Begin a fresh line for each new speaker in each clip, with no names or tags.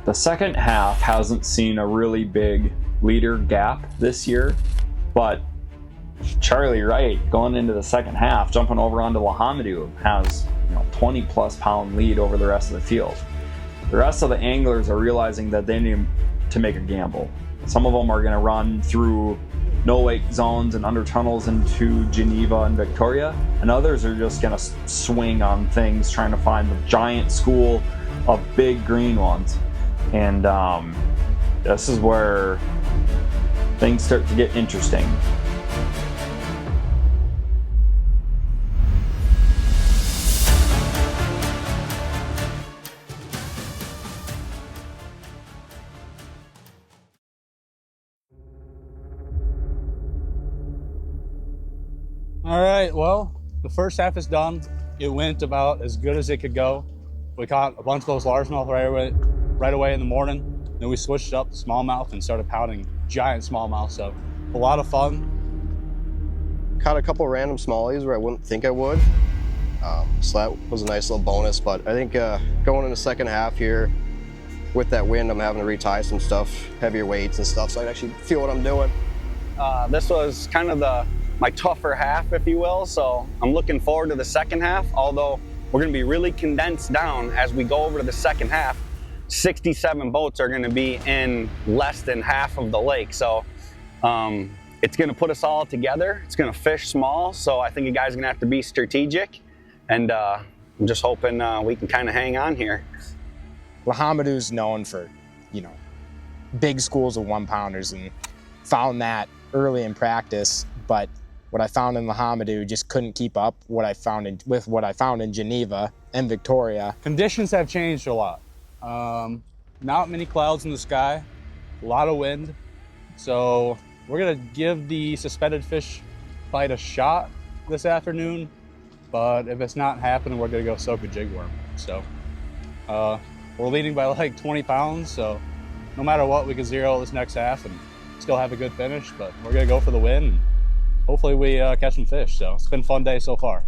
The second half hasn't seen a really big leader gap this year, but Charlie Wright going into the second half, jumping over onto the Homme Dieu, has 20+ pound lead over the rest of the field. The rest of the anglers are realizing that they need to make a gamble. Some of them are going to run through no wake zones and under tunnels into Geneva and Victoria, and others are just going to swing on things, trying to find the giant school of big green ones. And this is where things start to get interesting.
All right, well, the first half is done. It went about as good as it could go. We caught a bunch of those largemouth right away in the morning. Then we switched up to smallmouth and started pounding giant smallmouth, so a lot of fun.
Caught a couple random smallies where I wouldn't think I would. So that was a nice little bonus, but I think going in the second half here, with that wind, I'm having to retie some stuff, heavier weights and stuff, so I can actually feel what I'm doing.
This was kind of my tougher half, if you will, so I'm looking forward to the second half, although we're going to be really condensed down as we go over to the second half. 67 boats are going to be in less than half of the lake, so it's going to put us all together. It's going to fish small, so I think you guys are going to have to be strategic, and I'm just hoping we can kind of hang on here.
Well, Homme Dieu is known for, big schools of 1-pounders, and found that early in practice, but what I found in the Homme Dieu just couldn't keep up with what I found in Geneva and Victoria.
Conditions have changed a lot. Not many clouds in the sky, a lot of wind. So we're gonna give the suspended fish bite a shot this afternoon, but if it's not happening, we're gonna go soak a jigworm. So we're leading by like 20 pounds, so no matter what, we can zero this next half and still have a good finish, but we're gonna go for the win. And hopefully we catch some fish, so it's been a fun day so far.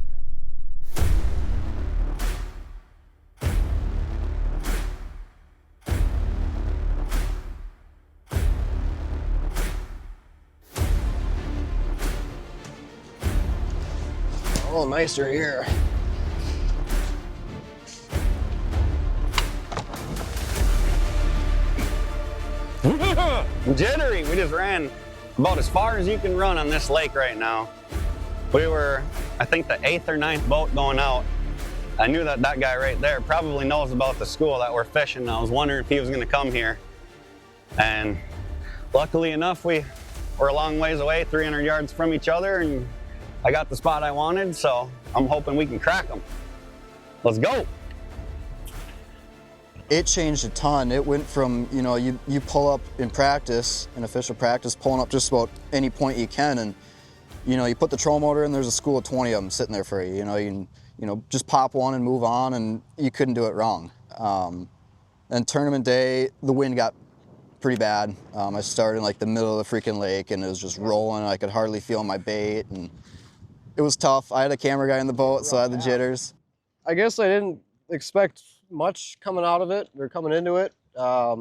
Oh, nicer here.
Jittery, we just ran about as far as you can run on this lake right now. We were, I think, the 8th or 9th boat going out. I knew that guy right there probably knows about the school that we're fishing. I was wondering if he was gonna come here. And luckily enough, we were a long ways away, 300 yards from each other, and I got the spot I wanted, so I'm hoping we can crack them. Let's go.
It changed a ton. It went from, you pull up in practice, in official practice, pulling up just about any point you can, and, you put the troll motor in, there's a school of 20 of them sitting there for you. You just pop one and move on, and you couldn't do it wrong. And tournament day, the wind got pretty bad. I started in like the middle of the freaking lake, and it was just rolling. I could hardly feel my bait, and it was tough. I had a camera guy in the boat, so I had the jitters.
I guess I didn't expect much coming out of it or coming into it. I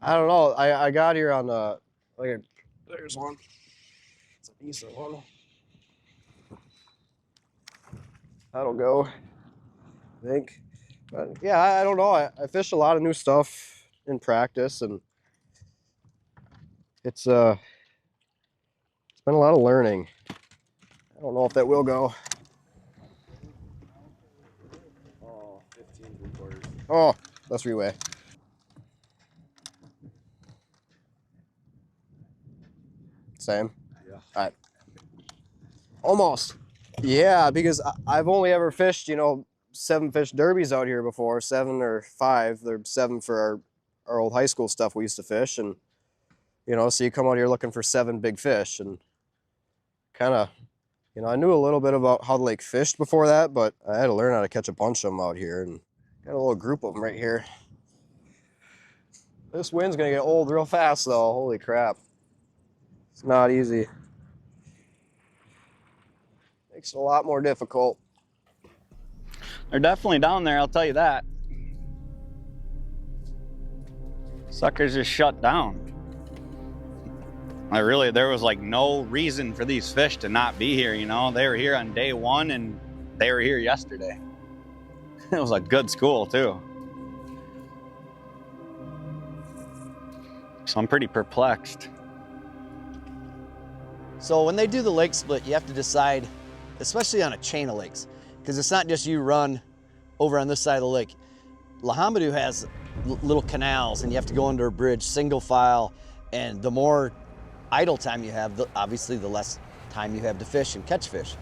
don't know. I got here on there's one. It's a decent one. That'll go, I think. But yeah, I don't know. I fished a lot of new stuff in practice, and it's been a lot of learning. I don't know if that will go. Oh, 15 3/4. Oh, that's reweigh. Same? Yeah. All right. Almost. Yeah, because I've only ever fished, 7 fish derbies out here before, 7 or 5. They're 7 for our old high school stuff we used to fish, and so you come out here looking for 7 big fish, and kind of, I knew a little bit about how the lake fished before that, but I had to learn how to catch a bunch of them out here, and got a little group of them right here. This wind's gonna get old real fast though, holy crap. It's not easy. Makes it a lot more difficult.
They're definitely down there, I'll tell you that. Suckers just shut down. There was like no reason for these fish to not be here, you know? They were here on day one and they were here yesterday. It was a good school too. So I'm pretty perplexed.
So when they do the lake split, you have to decide, especially on a chain of lakes, because it's not just you run over on this side of the lake. Homme Dieu has little canals and you have to go under a bridge, single file, and the more idle time you have, obviously the less time you have to fish and catch fish.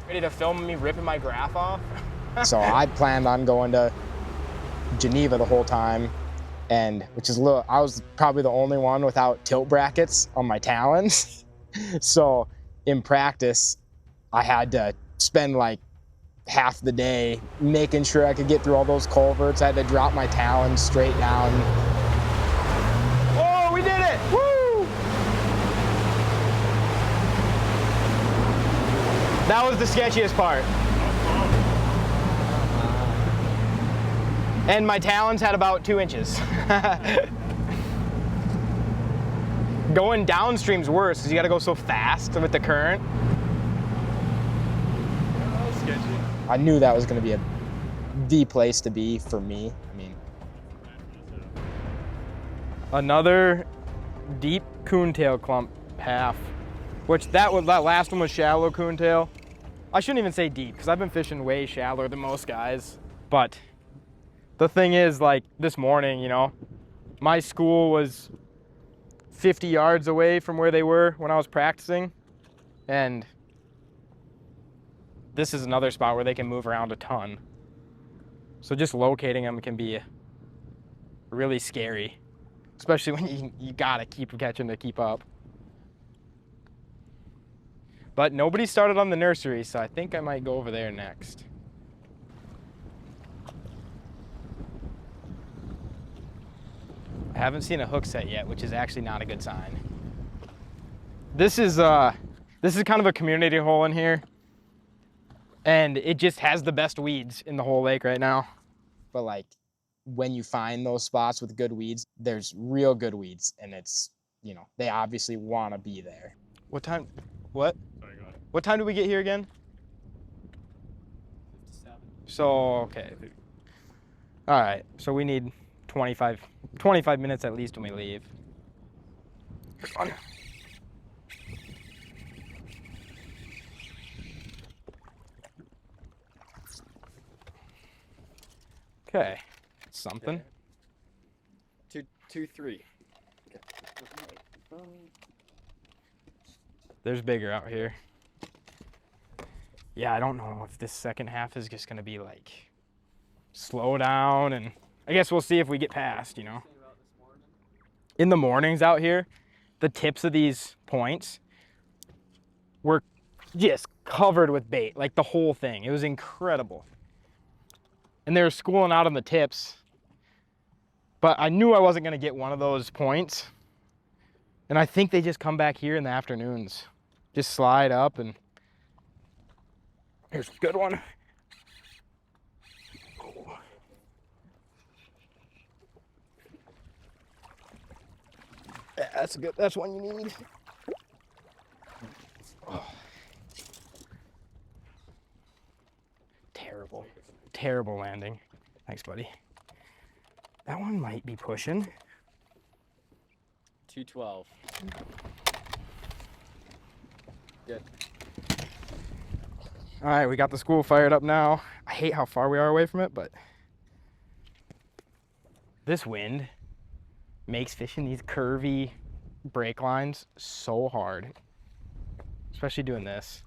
Ready to film me ripping my graph off?
So I planned on going to Geneva the whole time, and I was probably the only one without tilt brackets on my talons. So in practice, I had to spend like half the day making sure I could get through all those culverts. I had to drop my talons straight down.
Oh, we did it! Woo! That was the sketchiest part. And my talons had about 2 inches. Going downstream's worse because you got to go so fast with the current.
I knew that was going to be the place to be for me. I mean,
Another deep coontail clump half, which that last one was shallow coontail. I shouldn't even say deep because I've been fishing way shallower than most guys. But the thing is, like this morning, you know, my school was 50 yards away from where they were when I was practicing. And this is another spot where they can move around a ton. So just locating them can be really scary, especially when you gotta keep catching to keep up. But nobody started on the nursery, so I think I might go over there next. I haven't seen a hook set yet, which is actually not a good sign. This is kind of a community hole in here, and it just has the best weeds in the whole lake right now.
but like when you find those spots with good weeds, there's real good weeds, and it's, you know, they obviously want to be there.
What time? What? Sorry, go ahead. What time do we get here again? 57. So, okay. All right, so we need 25 minutes at least when we leave. Come on. Okay, something.
2-3.
There's bigger out here. Yeah, I don't know if this second half is just gonna be like slow down, and I guess we'll see if we get past, you know. In the mornings out here, the tips of these points were just covered with bait, like the whole thing. It was incredible. And they were schooling out on the tips, but I knew I wasn't gonna get one of those points. And I think they just come back here in the afternoons. Just slide up, and here's a good one. Oh. That's good. That's one you need. Oh. Terrible landing. Thanks, buddy. That one might be pushing.
212. Good.
All right, we got the school fired up now. I hate how far we are away from it, but this wind makes fishing these curvy break lines so hard, especially doing this.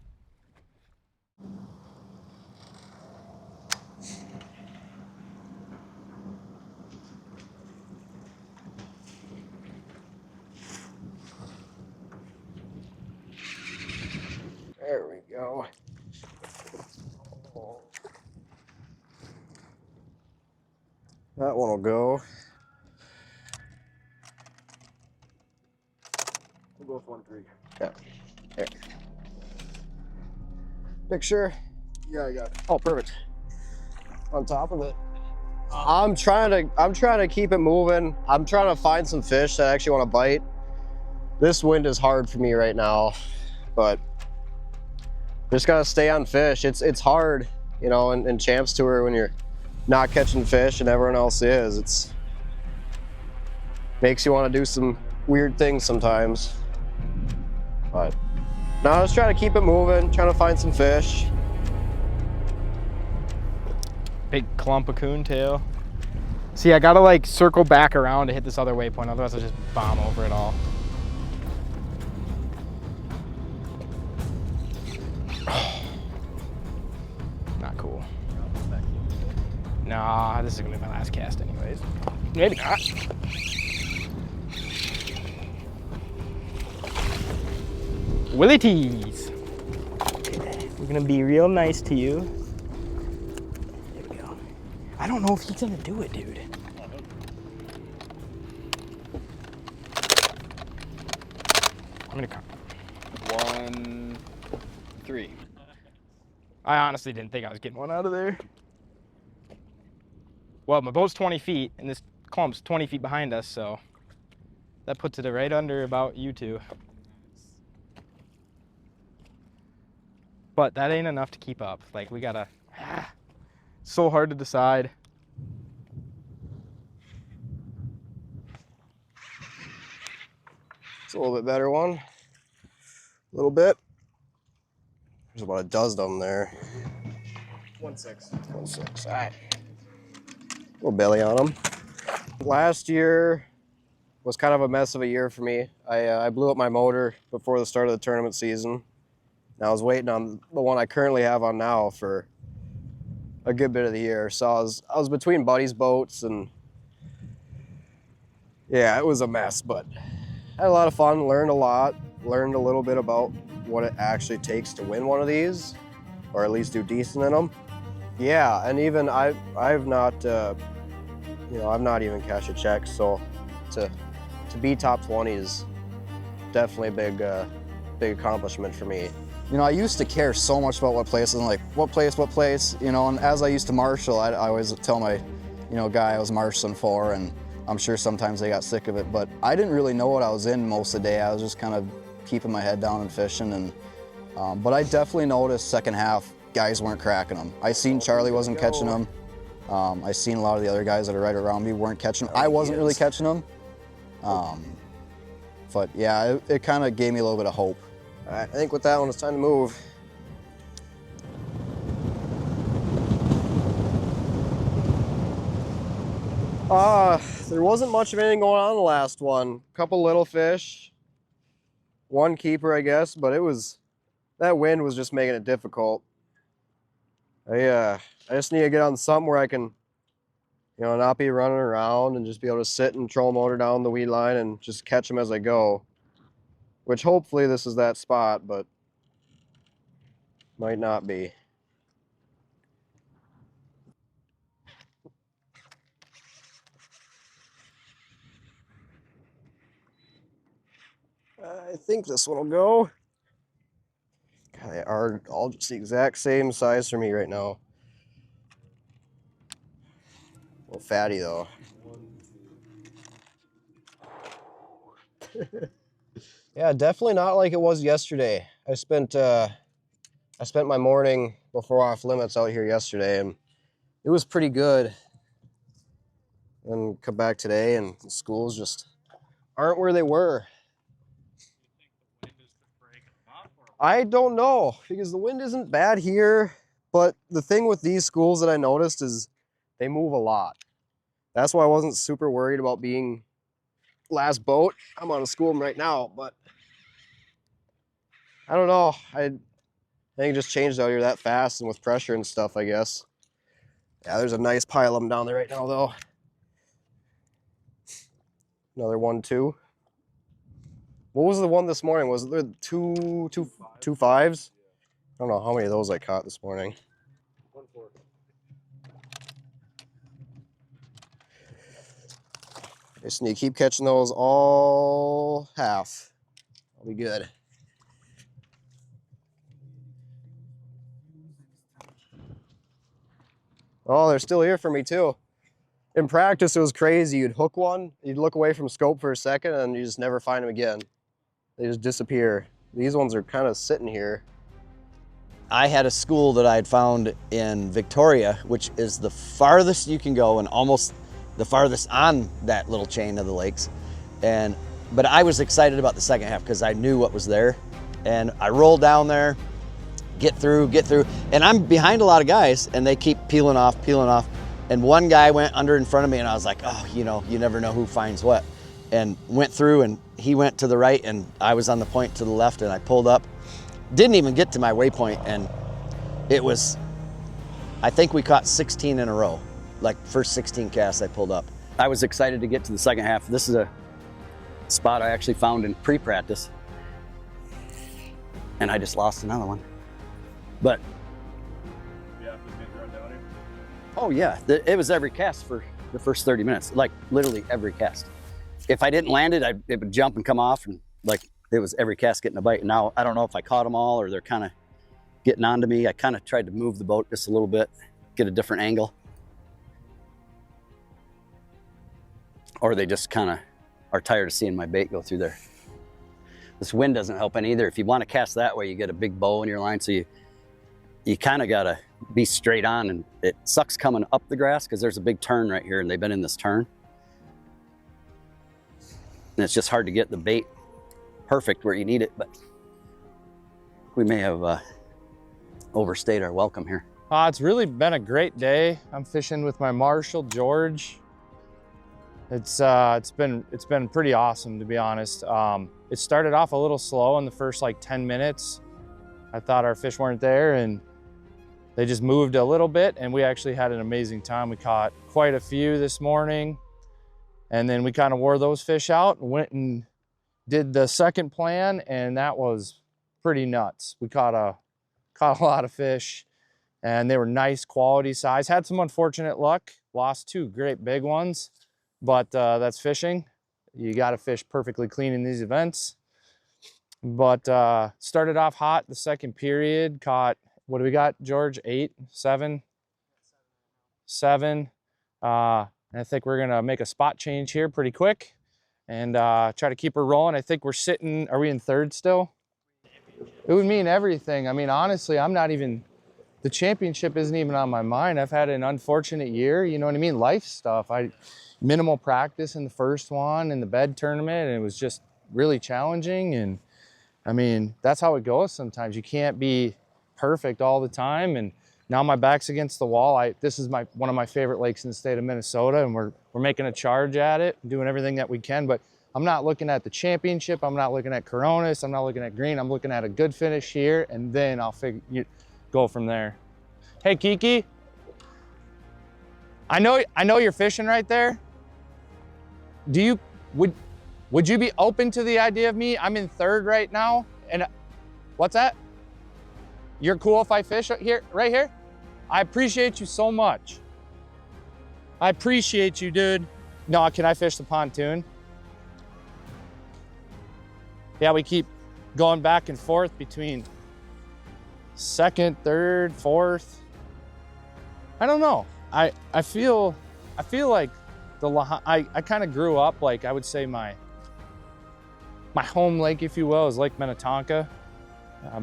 There we go.
That one will go.
We'll go with 1-3.
Yeah. There. Picture.
Yeah, I got it.
Oh, perfect. On top of it. I'm trying to keep it moving. I'm trying to find some fish that I actually want to bite. This wind is hard for me right now, but just gotta stay on fish. It's hard, you know, in Champs Tour when you're not catching fish and everyone else is. It's makes you want to do some weird things sometimes. But no, I was trying to keep it moving, trying to find some fish.
Big clump of coontail. See, I gotta like circle back around to hit this other waypoint, otherwise I'll just bomb over it all. Not cool. Nah, this is gonna be my last cast anyways. Maybe not. Willie tees. We're gonna be real nice to you. There we go. I don't know if he's gonna do it, dude. I'm gonna come.
1, 3.
I honestly didn't think I was getting one out of there. Well, my boat's 20 feet, and this clump's 20 feet behind us, so that puts it right under about you two. But that ain't enough to keep up. Like, we gotta, so hard to decide.
It's a little bit better one. A little bit. There's about a dozen of them there.
1.6.
1.6. All right. Little belly on them. Last year was kind of a mess of a year for me. I blew up my motor before the start of the tournament season. And I was waiting on the one I currently have on now for a good bit of the year. So I was between buddies' boats, and yeah, it was a mess, but I had a lot of fun, learned a lot, learned a little bit about what it actually takes to win one of these, or at least do decent in them. Yeah, and even I've not, you know, I've not even cashed a check, so to be top 20 is definitely a big accomplishment for me.
You know, I used to care so much about what places, and like what place, you know, and as I used to marshal, I always tell my, you know, guy I was marshaling for, and I'm sure sometimes they got sick of it, but I didn't really know what I was in most of the day. I was just kind of keeping my head down and fishing, and but I definitely noticed second half, guys weren't cracking them. I seen Charlie wasn't catching them. I seen a lot of the other guys that are right around me weren't catching them. I wasn't really catching them. But yeah, it kind of gave me a little bit of hope.
All right, I think with that one, it's time to move. There wasn't much of anything going on the last one. Couple little fish, one keeper, I guess, but that wind was just making it difficult. I just need to get on something where I can, you know, not be running around and just be able to sit and troll motor down the weed line and just catch them as I go. Which hopefully this is that spot, but might not be. I think this one will go. God, they are all just the exact same size for me right now. A little fatty though. Yeah, definitely not like it was yesterday. I spent my morning before off limits out here yesterday, and it was pretty good. And come back today, and the schools just aren't where they were. I don't know, because the wind isn't bad here, but the thing with these schools that I noticed is they move a lot. That's why I wasn't super worried about being last boat. I'm on a school right now, but I don't know. I think it just changed out here that fast and with pressure and stuff, I guess. Yeah, there's a nice pile of them down there right now, though. Another 1-2. What was the one this morning? Was there two fives? I don't know how many of those I caught this morning.
1-4.
I just need to keep catching those all half. I'll be good. Oh, they're still here for me too. In practice, it was crazy. You'd hook one, you'd look away from scope for a second, and you just never find them again. They just disappear. These ones are kind of sitting here.
I had a school that I had found in Victoria, which is the farthest you can go and almost the farthest on that little chain of the lakes. But I was excited about the second half because I knew what was there. And I rolled down there, get through. And I'm behind a lot of guys and they keep peeling off. And one guy went under in front of me and I was like, oh, you know, you never know who finds what. And went through and he went to the right and I was on the point to the left and I pulled up. Didn't even get to my waypoint and it was, I think we caught 16 in a row. Like first 16 casts I pulled up. I was excited to get to the second half. This is a spot I actually found in pre-practice. And I just lost another one. But oh yeah, it was every cast for the first 30 minutes, like literally every cast. If I didn't land it, it would jump and come off and like it was every cast getting a bite. And now I don't know if I caught them all or they're kind of getting onto me. I kind of tried to move the boat just a little bit, get a different angle. Or they just kind of are tired of seeing my bait go through there. This wind doesn't help any either. If you want to cast that way, you get a big bow in your line. So you kind of got to be straight on and it sucks coming up the grass because there's a big turn right here and they've been in this turn. And it's just hard to get the bait perfect where you need it, but we may have overstayed our welcome here.
It's really been a great day. I'm fishing with my Marshall, George. It's been pretty awesome, to be honest. It started off a little slow in the first like 10 minutes. I thought our fish weren't there and they just moved a little bit and we actually had an amazing time. We caught quite a few this morning and then we kind of wore those fish out and went and did the second plan and that was pretty nuts. We caught a lot of fish and they were nice quality size. Had some unfortunate luck, lost two great big ones, but that's fishing. You got to fish perfectly clean in these events. But started off hot the second period, caught, what do we got, George? 8, 7? 7. And I think we're gonna make a spot change here pretty quick and try to keep her rolling. I think we're sitting, are we in third still? It would mean everything. I mean, honestly, the championship isn't even on my mind. I've had an unfortunate year, you know what I mean? Life stuff. Minimal practice in the first one in the bed tournament and it was just really challenging. And I mean, that's how it goes sometimes. You can't be perfect all the time. And now my back's against the wall. This is one of my favorite lakes in the state of Minnesota and we're making a charge at it, doing everything that we can, but I'm not looking at the championship. I'm not looking at Coronas. I'm not looking at green. I'm looking at a good finish here and then I'll go from there. Hey, Kiki. I know you're fishing right there. Would you be open to the idea of me? I'm in third right now. And what's that? You're cool if I fish here, right here? I appreciate you so much. I appreciate you, dude. No, can I fish the pontoon? Yeah, we keep going back and forth between second, third, fourth. I don't know. I feel like I kind of grew up, like I would say my home lake, if you will, is Lake Minnetonka.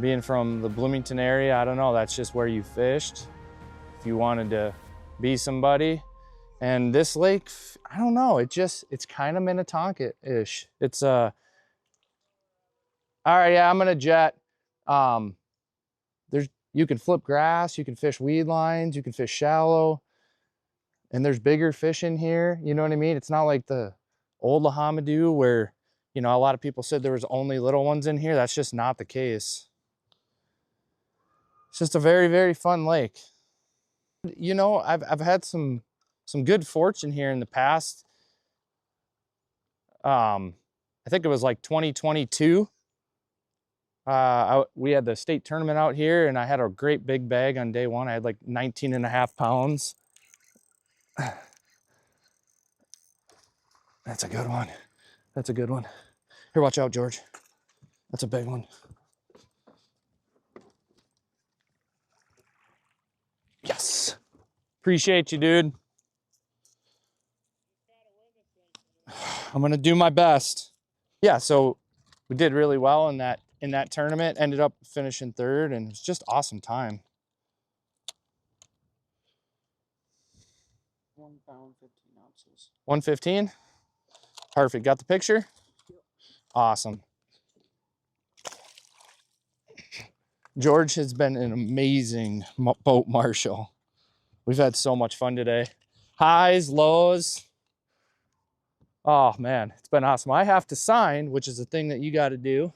Being from the Bloomington area, I don't know, that's just where you fished if you wanted to be somebody. And this lake, I don't know, it's kind of Minnetonka-ish. It's all right, yeah, I'm gonna jet. You can flip grass, you can fish weed lines, you can fish shallow, and there's bigger fish in here, you know what I mean? It's not like the old Homme Dieu where, you know, a lot of people said there was only little ones in here. That's just not the case. It's just a very, very fun lake. You know, I've had some good fortune here in the past. I think it was like 2022. We had the state tournament out here and I had a great big bag on day one. I had like 19.5 pounds. That's a good one. That's a good one. Here, watch out, George. That's a big one. Yes. Appreciate you, dude. I'm gonna do my best. Yeah, so we did really well in that tournament. Ended up finishing third, and it was just awesome time. 1 pound, 15 ounces. 115? Perfect. Got the picture? Awesome. George has been an amazing boat marshal. We've had so much fun today. Highs, lows. Oh man, it's been awesome. I have to sign, which is a thing that you got to do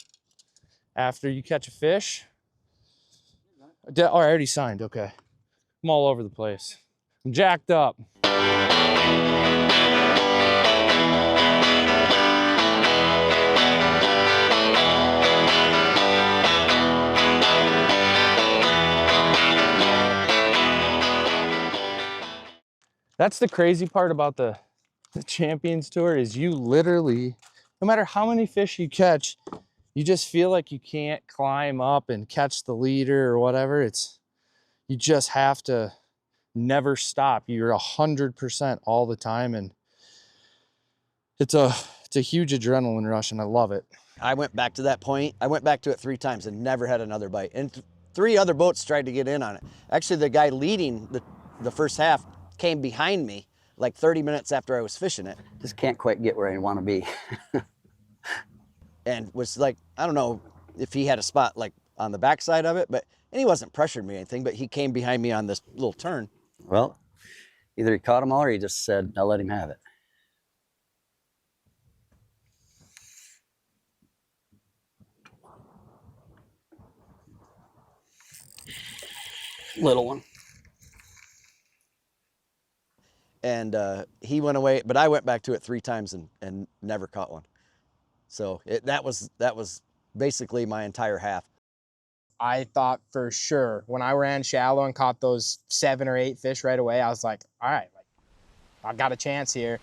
after you catch a fish. Oh, I already signed. Okay. I'm all over the place. I'm jacked up. That's the crazy part about the Champions Tour is you literally, no matter how many fish you catch, you just feel like you can't climb up and catch the leader or whatever. You just have to never stop. You're 100% all the time, and it's a huge adrenaline rush, and I love it.
I went back to that point. I went back to it 3 times and never had another bite. And 3 other boats tried to get in on it. Actually, the guy leading the first half came behind me like 30 minutes after I was fishing it.
Just can't quite get where I want to be.
And was like, I don't know if he had a spot like on the backside of it, and he wasn't pressuring me or anything, but he came behind me on this little turn.
Well, either he caught them all or he just said, I'll let him have it. Little one.
And he went away, but I went back to it 3 times and never caught one. So that was basically my entire half.
I thought for sure when I ran shallow and caught those 7 or 8 fish right away, I was like, all right, I've got a chance here.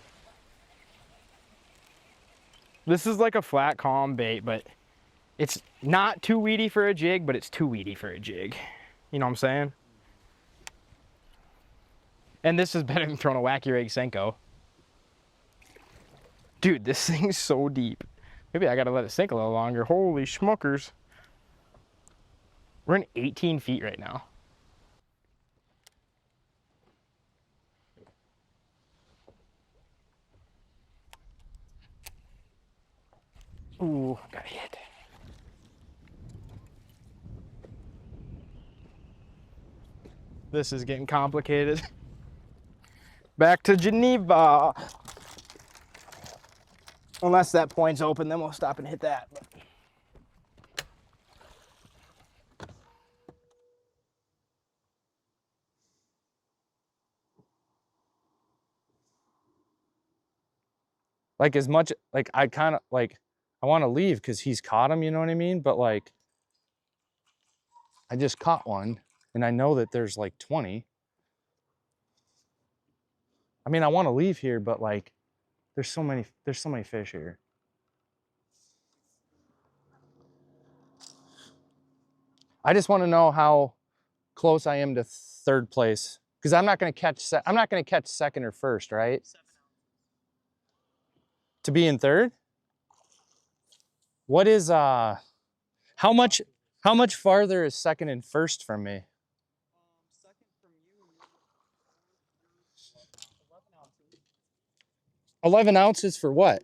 This is like a flat calm bait, but it's not too weedy for a jig, but it's too weedy for a jig. You know what I'm saying? And this is better than throwing a wacky rig Senko. Dude, this thing's so deep. Maybe I gotta let it sink a little longer. Holy schmuckers. We're in 18 feet right now. Ooh, got hit. This is getting complicated. Back to Geneva. Unless that point's open, then we'll stop and hit that.
Like as much, like I kind of like, I want to leave because he's caught him, you know what I mean? But like, I just caught one and I know that there's like 20. I mean, I want to leave here, but like, there's so many fish here. I just want to know how close I am to 3rd place because I'm not going to catch 2nd or 1st, right? To be in 3rd? What is how much farther is 2nd and 1st from me?
2nd from you, 11 ounces.
11 ounces for what?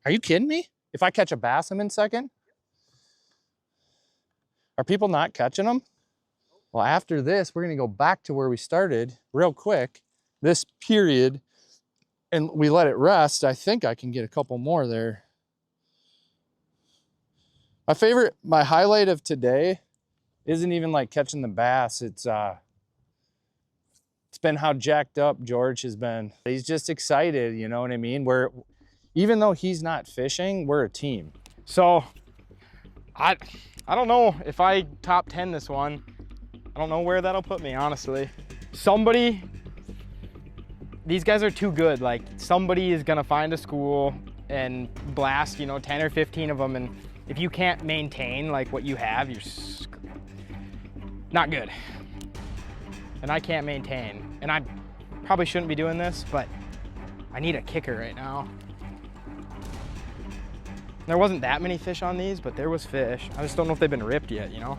Are you kidding me? If I catch a bass, I'm in 2nd? Are people not catching them? Well, after this, we're gonna go back to where we started real quick, this period, and we let it rest. I think I can get a couple more there. My highlight of today isn't even like catching the bass. It's been how jacked up George has been. He's just excited, you know what I mean? Even though he's not fishing, we're a team.
So I don't know if I top 10 this one. I don't know where that'll put me, honestly. These guys are too good. Like somebody is gonna find a school and blast, 10 or 15 of them. And if you can't maintain like what you have, you're not good. And I can't maintain. And I probably shouldn't be doing this, but I need a kicker right now. There wasn't that many fish on these, but there was fish. I just don't know if they've been ripped yet, you know?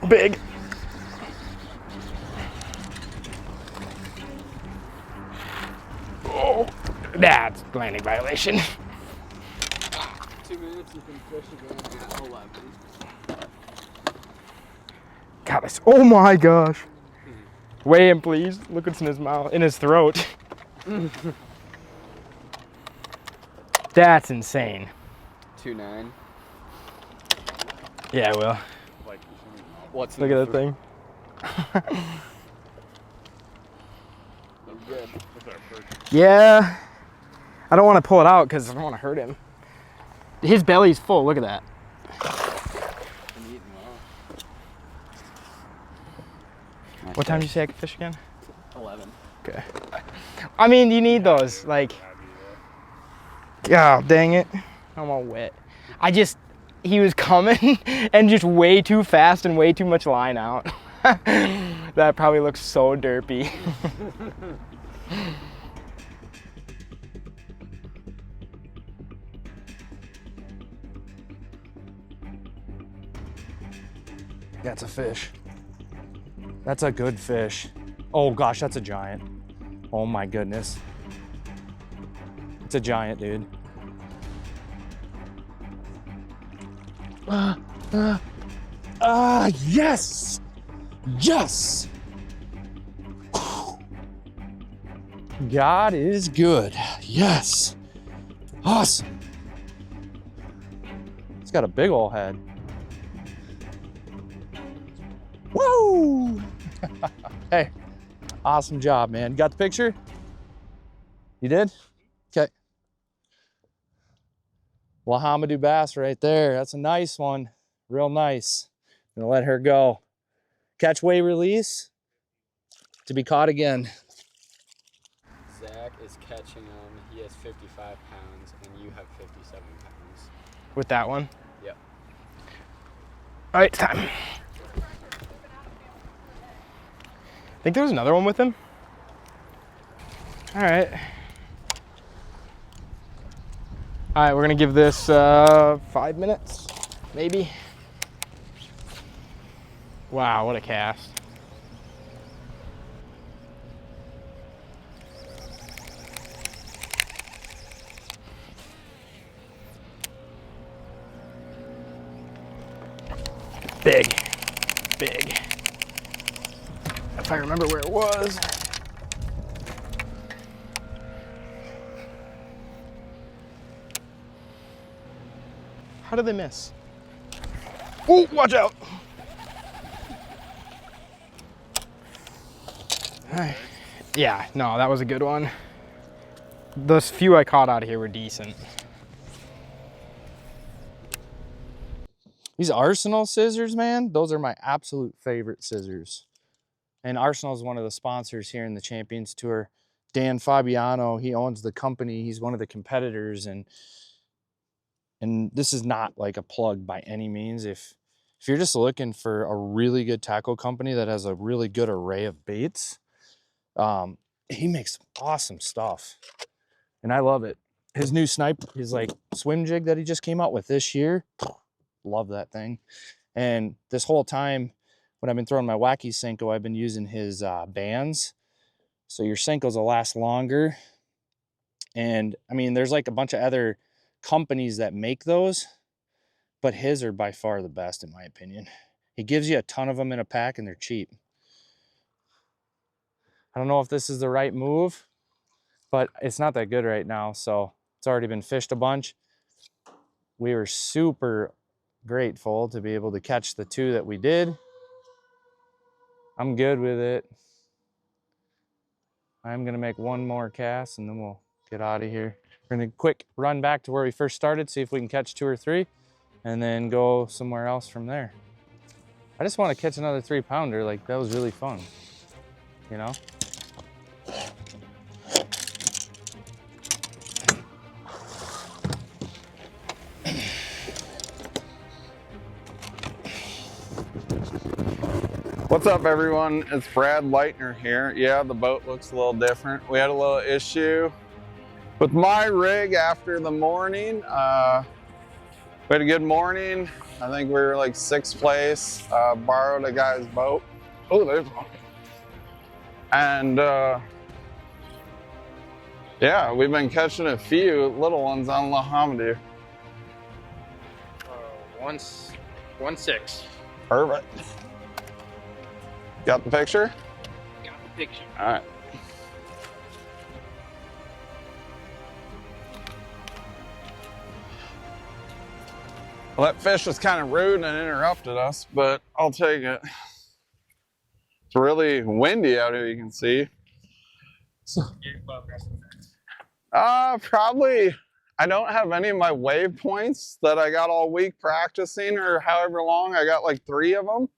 Big. Oh, that's landing violation.
2 minutes, you can fish again at 11.
God, this, oh my gosh. Weigh him, please. Look what's in his mouth, in his throat. That's insane.
2.9.
Yeah, I will.
Like, what's
Look at that thing.
Good.
Yeah. I don't want to pull it out because I don't want to hurt him. His belly's full. Look at that. What time did you say I could fish again?
11.
Okay. I mean, you need those. Like, God dang it. I'm all wet. He was coming and just way too fast and way too much line out. That probably looks so derpy. That's a fish. That's a good fish. Oh gosh, that's a giant. Oh my goodness. It's a giant, dude. Yes! Yes! God is good. Yes. Awesome. It's got a big old head. Woo! Hey, awesome job, man. Got the picture? You did? Okay. Well, Homme Dieu bass right there. That's a nice one. Real nice. Gonna let her go. Catch, weigh, release. To be caught again.
Zach is catching him. He has 55 pounds, and you have 57 pounds.
With that one?
Yep.
All right, it's time. I think there was another one with him. All right. All right, we're gonna give this 5 minutes, maybe. Wow, what a cast. Big, big. If I remember where it was. How did they miss? Oh, watch out. All right. Yeah, no, that was a good one. Those few I caught out of here were decent. These Arsenal scissors, man, those are my absolute favorite scissors. And Arsenal is one of the sponsors here in the Champions Tour. Dan Fabiano, he owns the company. He's one of the competitors. And this is not like a plug by any means. If you're just looking for a really good tackle company that has a really good array of baits, he makes awesome stuff. And I love it. His new his like swim jig that he just came out with this year, love that thing. And this whole time, when I've been throwing my wacky Senko, I've been using his bands. So your Senkos will last longer. And I mean, there's like a bunch of other companies that make those, but his are by far the best in my opinion. He gives you a ton of them in a pack and they're cheap. I don't know if this is the right move, but it's not that good right now. So it's already been fished a bunch. We were super grateful to be able to catch the 2 that we did. I'm good with it. I'm gonna make one more cast and then we'll get out of here. We're gonna quick run back to where we first started, see if we can catch 2 or 3, and then go somewhere else from there. I just want to catch another 3-pounder. Like, that was really fun, you know?
What's up, everyone? It's Brad Leitner here. Yeah, the boat looks a little different. We had a little issue with my rig after the morning. We had a good morning. I think we were like 6th place. Borrowed a guy's boat. Oh, there's one. And yeah, we've been catching a few little ones on Homme Dieu.
1.6.
Perfect. Got the picture?
Got the picture.
All right. Well, that fish was kind of rude and interrupted us, but I'll take it. It's really windy out here, you can see. So, probably, I don't have any of my wave points that I got all week practicing or however long. I got like 3 of them.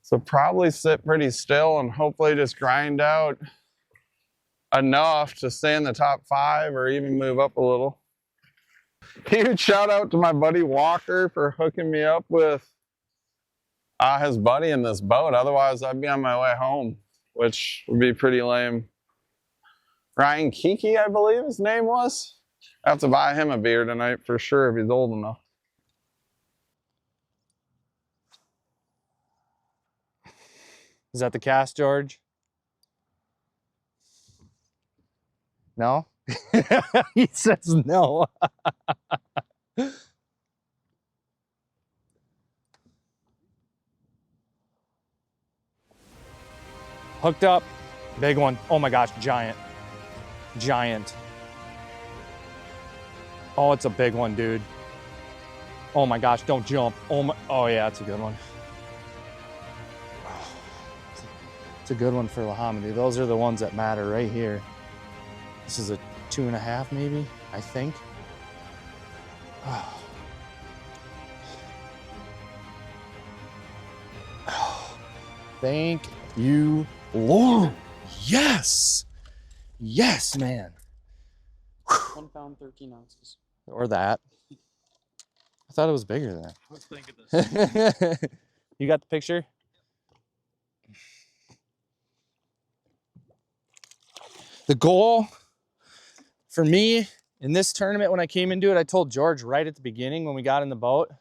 So probably sit pretty still and hopefully just grind out enough to stay in the top 5 or even move up a little. Huge shout out to my buddy Walker for hooking me up with his buddy in this boat. Otherwise, I'd be on my way home, which would be pretty lame. Ryan Kiki, I believe his name was. I have to buy him a beer tonight for sure if he's old enough.
Is that the cast, George? No? He says no. Hooked up. Big one. Oh my gosh, giant. Giant. Oh, it's a big one, dude. Oh my gosh, don't jump. Oh yeah, it's a good one. It's a good one for Homme Dieu. Those are the ones that matter right here. This is a 2.5 maybe, I think. Oh. Oh. Thank you, Lord. Yes. Yes, man.
1 pound, 13 ounces.
Or that. I thought it was bigger than that.
I was thinking this.
You got the picture? The goal for me in this tournament, when I came into it, I told George right at the beginning when we got in the boat,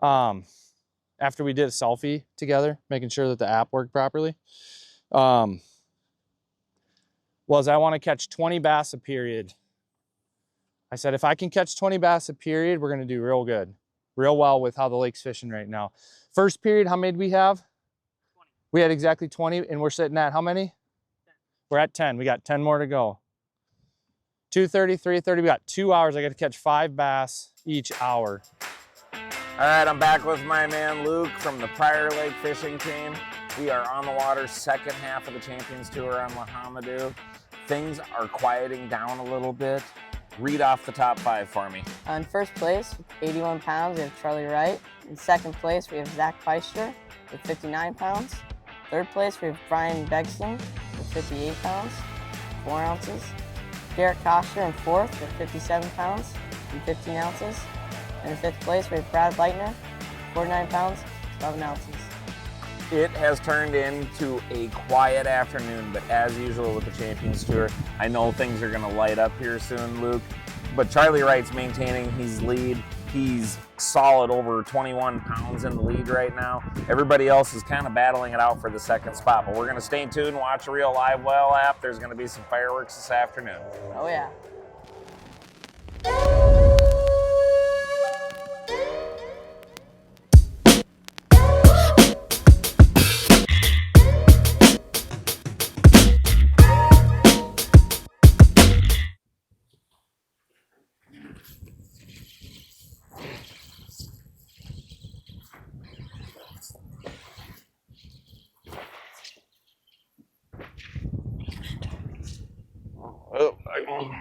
after we did a selfie together, making sure that the app worked properly, was I want to catch 20 bass a period. I said, if I can catch 20 bass a period, we're going to do real good, real well with how the lake's fishing right now. First period, how many did we have? 20. We had exactly 20, and we're sitting at how many? 10. We're at 10. We got 10 more to go. 2:30, 3:30. We got 2 hours. I got to catch 5 bass each hour.
All right, I'm back with my man Luke from the Prior Lake Fishing Team. We are on the water, second half of the Champions Tour on Homme Dieu. Things are quieting down a little bit. Read off the top 5 for me.
In first place, with 81 pounds, we have Charlie Wright. In second place, we have Zach Peister with 59 pounds. Third place, we have Brian Begston with 58 pounds, 4 ounces. Derek Koster in fourth with 57 pounds and 15 ounces. And in fifth place, we have Brad Leitner, 49 pounds, 11 ounces.
It has turned into a quiet afternoon, but as usual with the Champions Tour, I know things are going to light up here soon, Luke. But Charlie Wright's maintaining his lead. He's solid over 21 pounds in the lead right now. Everybody else is kind of battling it out for the second spot, but we're going to stay tuned and watch the Reel LiveWell app. There's going to be some fireworks this afternoon.
Oh yeah.
Oh, big one.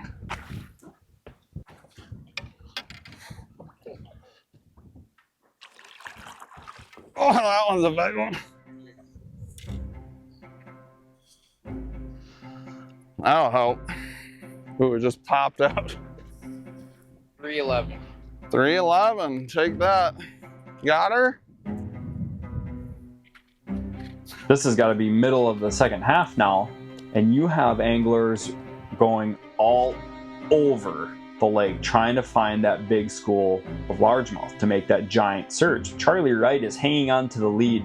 Oh, that one's a big one. That'll help. Ooh, it just popped out.
311.
311, take that. Got her?
This has got to be middle of the second half now, and you have anglers going all over the lake trying to find that big school of largemouth to make that giant surge. Charlie Wright is hanging on to the lead,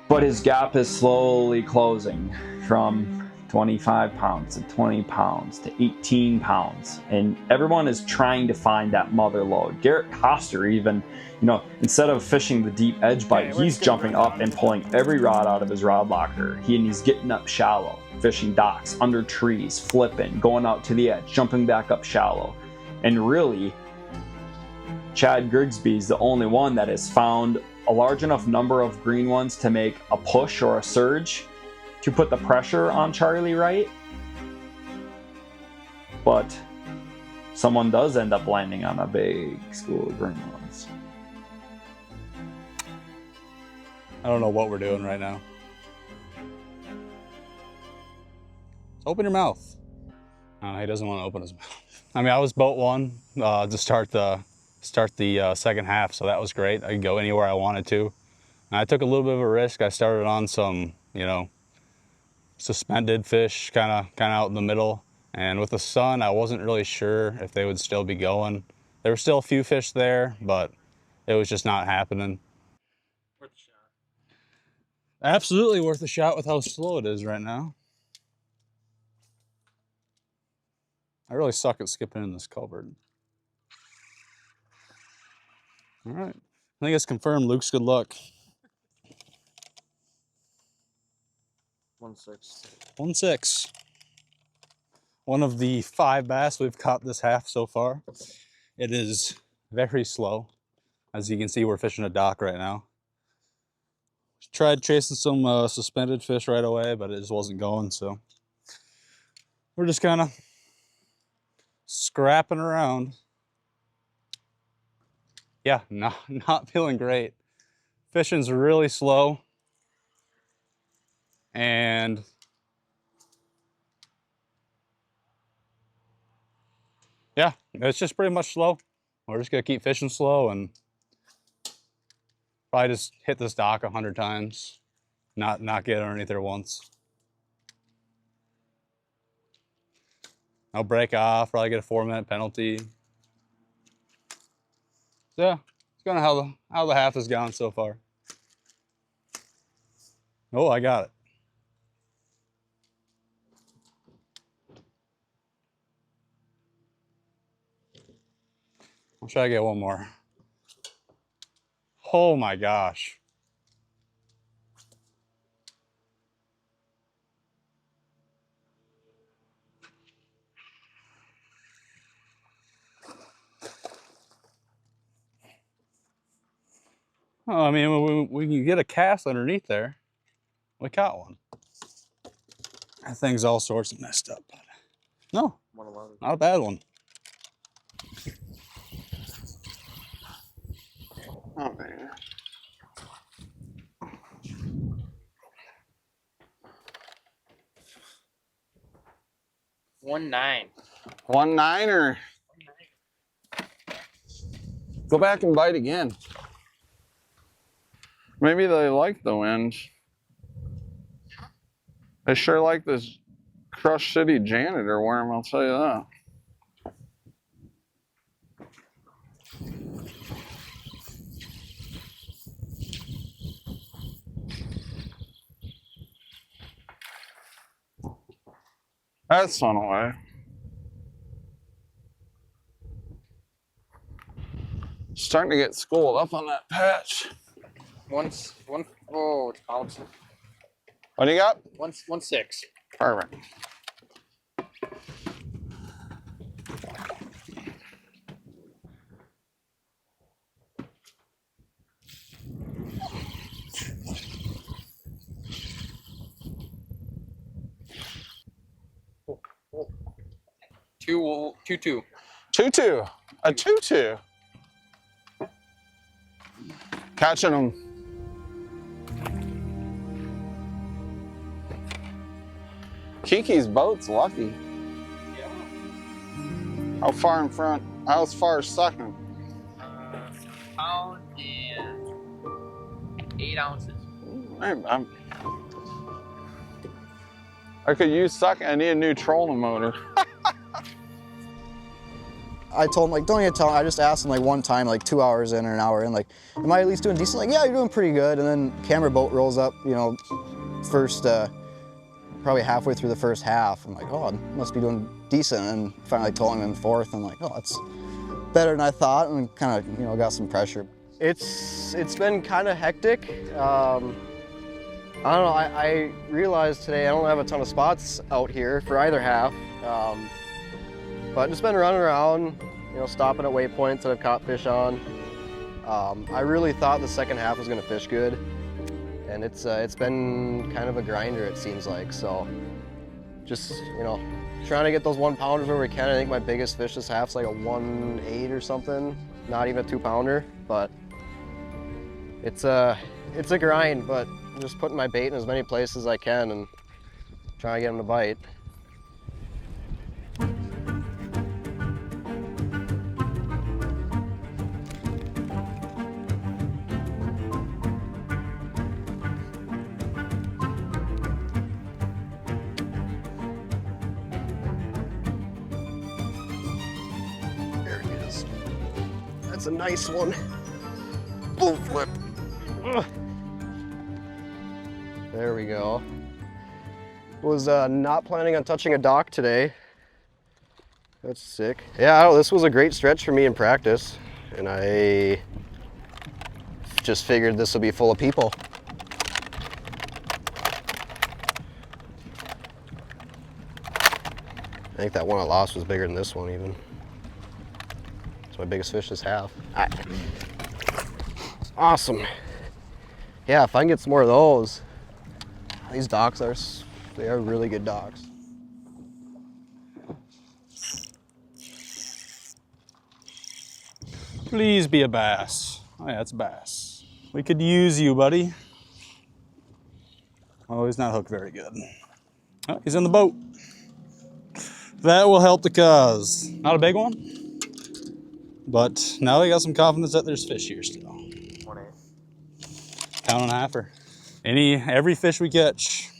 but his gap is slowly closing from 25 pounds to 20 pounds to 18 pounds, and everyone is trying to find that mother lode. Garrett Koster even, instead of fishing the deep edge bite, he's jumping up and pulling every rod out of his rod locker. He's getting up shallow, fishing docks, under trees, flipping, going out to the edge, jumping back up shallow. And really, Chad Grigsby is the only one that has found a large enough number of green ones to make a push or a surge to put the pressure on Charlie Wright. But someone does end up landing on a big school of green ones.
I don't know what we're doing right now. Open your mouth. He doesn't want to open his mouth. I mean, I was boat one to start the second half, so that was great. I could go anywhere I wanted to. And I took a little bit of a risk. I started on some, suspended fish, kind of out in the middle. And with the sun, I wasn't really sure if they would still be going. There were still a few fish there, but it was just not happening.
Worth a shot.
Absolutely worth a shot with how slow it is right now. I really suck at skipping in this culvert. All right. I think it's confirmed. Luke's good luck.
1-6.
1-6. One of the 5 bass we've caught this half so far. It is very slow. As you can see, we're fishing a dock right now. Tried chasing some suspended fish right away, but it just wasn't going, so we're just kind of scrapping around. Yeah, not feeling great. Fishing's really slow. And yeah, it's just pretty much slow. We're just gonna keep fishing slow and probably just hit this dock 100 times, not get underneath there once. I'll break off, probably get a 4-minute penalty. So yeah, it's kind of how the half has gone so far. Oh, I got it. I'll try to get one more. Oh my gosh. Oh, I mean, we can get a cast underneath there. We caught one. That thing's all sorts of messed up. But no,
111.
not a bad one.
Oh, man.
One 9.
1-9 or go back and bite again. Maybe they like the wind. They sure like this Crush City janitor worm, I'll tell you that. That's fun away. Starting to get schooled up on that patch.
Oh, it's bouncing.
What do you got?
1-6.
Perfect.
Two 2.
2-2. A 2-2. Catching them. Kiki's boat's lucky.
Yeah.
How far in front? How far is second?
Pound and 8 ounces.
I could use sucking. I need a new trolling motor.
I told him, like, don't even tell him. I just asked him, like, one time, like 2 hours in or an hour in, like, am I at least doing decent? Like, yeah, you're doing pretty good. And then camera boat rolls up, you know, probably halfway through the first half. I'm like, oh, I must be doing decent. And finally told him in fourth. I'm like, oh, that's better than I thought, and kind of, you know, got some pressure.
It's been kind of hectic. I don't know, I realized today I don't have a ton of spots out here for either half. But just been running around, you know, stopping at waypoints that I've caught fish on. I really thought the second half was gonna fish good. And it's been kind of a grinder, it seems like. So just, you know, trying to get those 1 pounders where we can. I think my biggest fish this half's like a 1.8 or something, not even a 2 pounder, but it's a grind, but I'm just putting my bait in as many places as I can and trying to get them to bite. There he is. That's a nice one. Bull flip. Ugh. There we go. Was not planning on touching a dock today. That's sick. Yeah, this was a great stretch for me in practice, and I just figured this would be full of people. I think that one I lost was bigger than this one even. It's my biggest fish this half. Awesome. Yeah, if I can get some more of those. These docks they are really good docks.
Please be a bass. Oh yeah, it's a bass. We could use you, buddy. Oh, he's not hooked very good. Oh, he's in the boat. That will help the cause. Not a big one, but now we got some confidence that there's fish here still.
1.8.
Pound and a halfer. Every fish we catch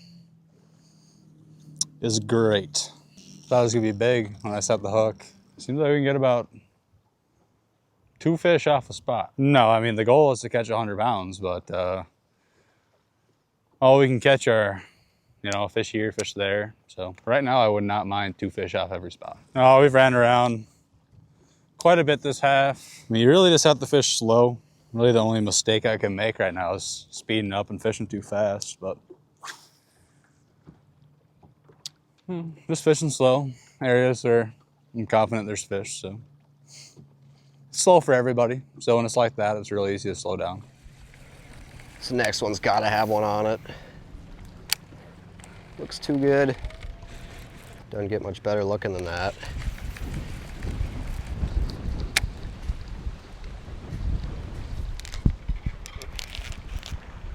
is great. Thought it was gonna be big when I set the hook. Seems like we can get about 2 fish off a spot. No, I mean, the goal is to catch 100 pounds, but all we can catch are, you know, fish here, fish there. So right now I would not mind 2 fish off every spot. Oh, we've ran around quite a bit this half. I mean, you really just have to fish slow. Really the only mistake I can make right now is speeding up and fishing too fast, but just fishing slow. Areas where I'm confident there's fish, so. Slow for everybody. So when it's like that, it's really easy to slow down.
This next one's gotta have one on it. Looks too good. Doesn't get much better looking than that.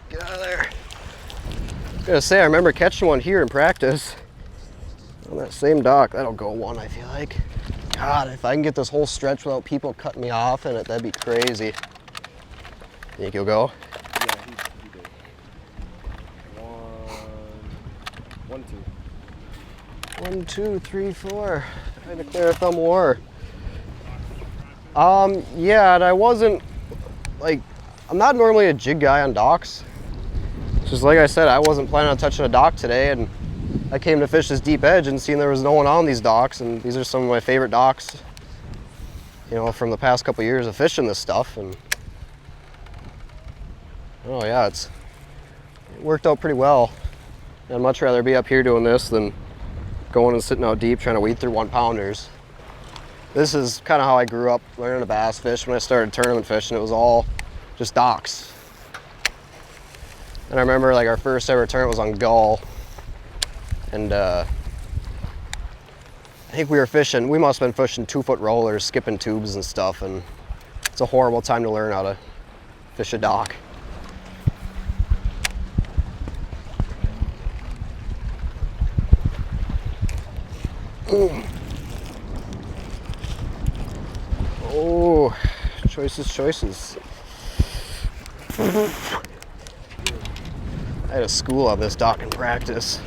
Get out of there. I was gonna say, I remember catching one here in practice. On that same dock. That'll go one, I feel like. God, if I can get this whole stretch without people cutting me off in it, that'd be crazy. Think you'll go?
Yeah, he did. 1, 2.
1, 2, 3, 4. Trying to clear a thumb war. Yeah, and I wasn't, like, I'm not normally a jig guy on docks. Just like I said, I wasn't planning on touching a dock today, and I came to fish this deep edge and seen there was no one on these docks, and these are some of my favorite docks, you know, from the past couple years of fishing this stuff. And oh yeah, it worked out pretty well. I'd much rather be up here doing this than going and sitting out deep trying to weed through 1 pounders. This is kind of how I grew up learning to bass fish. When I started tournament fishing, it was all just docks. And I remember, like, our first ever tournament was on Gull. And I think we must have been fishing 2-foot rollers, skipping tubes and stuff, and it's a horrible time to learn how to fish a dock. Oh, choices. I had a school of this dock in practice.